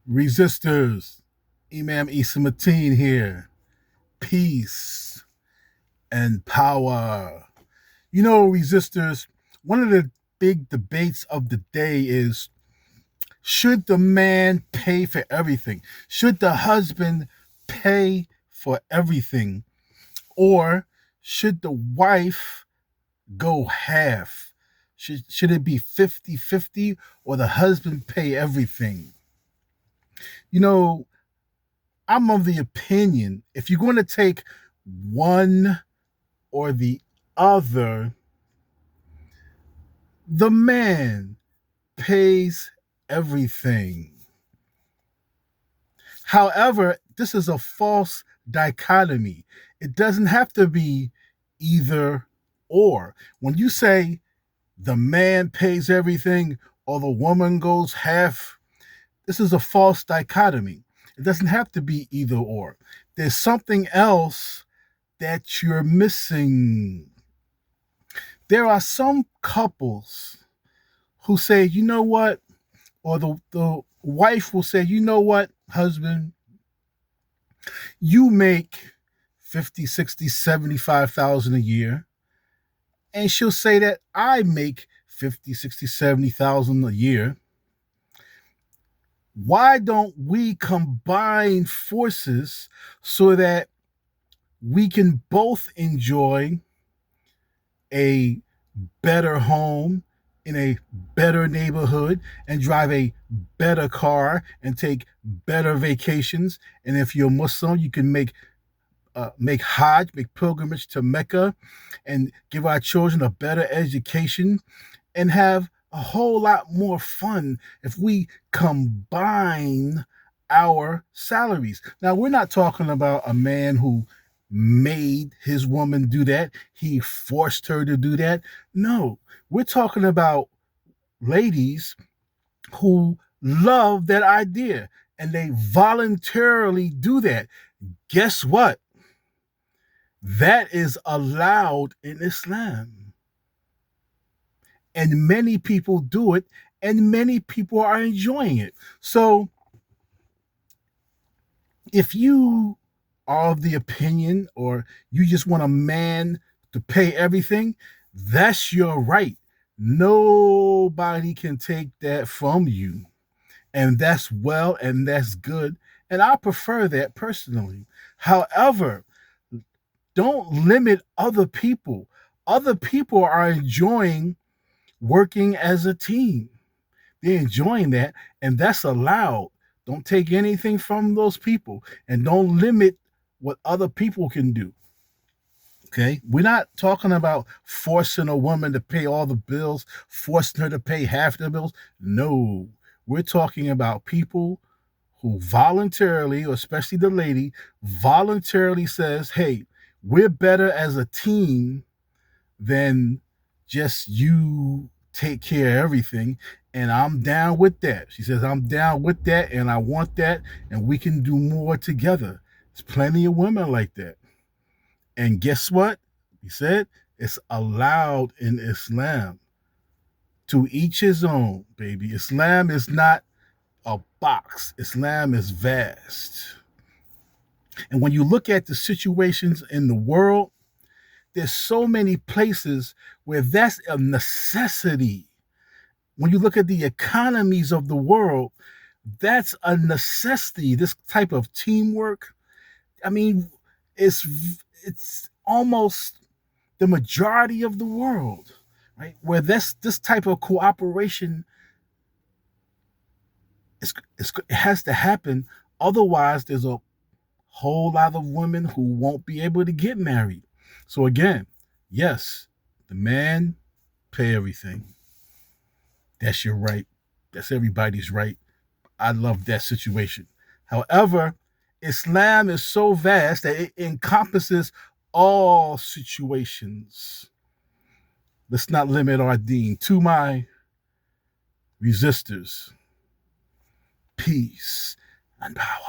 Resistors, Imam Isa Mateen here. Peace and power. Resistors, one of the big debates of the day is, should the man pay for everything? Should the husband pay for everything? Or should the wife go half? Should it be 50-50, or the husband pay everything? You know, I'm of the opinion if you're going to take one or the other, the man pays everything. However, this is a false dichotomy. It doesn't have to be either or. When you say the man pays everything or the woman goes half, this is a false dichotomy. It doesn't have to be either or. There's something else that you're missing. There are some couples who say, you know what, or the wife will say, you know what, husband, you make 50, 60, 75,000 a year. And she'll say that I make 50, 60, 70,000 a year. Why don't we combine forces so that we can both enjoy a better home in a better neighborhood and drive a better car and take better vacations? And if you're Muslim, you can make Hajj, make pilgrimage to Mecca, and give our children a better education and have a whole lot more fun if we combine our salaries. Now, we're not talking about a man who made his woman do that, he forced her to do that. No, we're talking about ladies who love that idea and they voluntarily do that. Guess what? That is allowed in Islam. And many people do it, and many people are enjoying it. So, if you are of the opinion or you just want a man to pay everything, that's your right. Nobody can take that from you. And that's well and that's good. And I prefer that personally. However, don't limit other people. Other people are enjoying working as a team. They're enjoying that, and that's allowed. Don't take anything from those people, and don't limit what other people can do. Okay, we're not talking about forcing a woman to pay all the bills, forcing her to pay half the bills. No, we're talking about people who voluntarily, or especially the lady, voluntarily says, hey, we're better as a team than just you take care of everything. And I'm down with that. She says, I'm down with that and I want that. And we can do more together. There's plenty of women like that. And guess what? He said, it's allowed in Islam. To each his own, baby. Islam is not a box, Islam is vast. And when you look at the situations in the world, there's so many places where that's a necessity. When you look at the economies of the world, that's a necessity. This type of teamwork, I mean, it's almost the majority of the world, right? Where this type of cooperation it has to happen. Otherwise, there's a whole lot of women who won't be able to get married. So again, yes, the man pay everything. That's your right. That's everybody's right. I love that situation. However, Islam is so vast that it encompasses all situations. Let's not limit our deen. To my resistors, peace and power.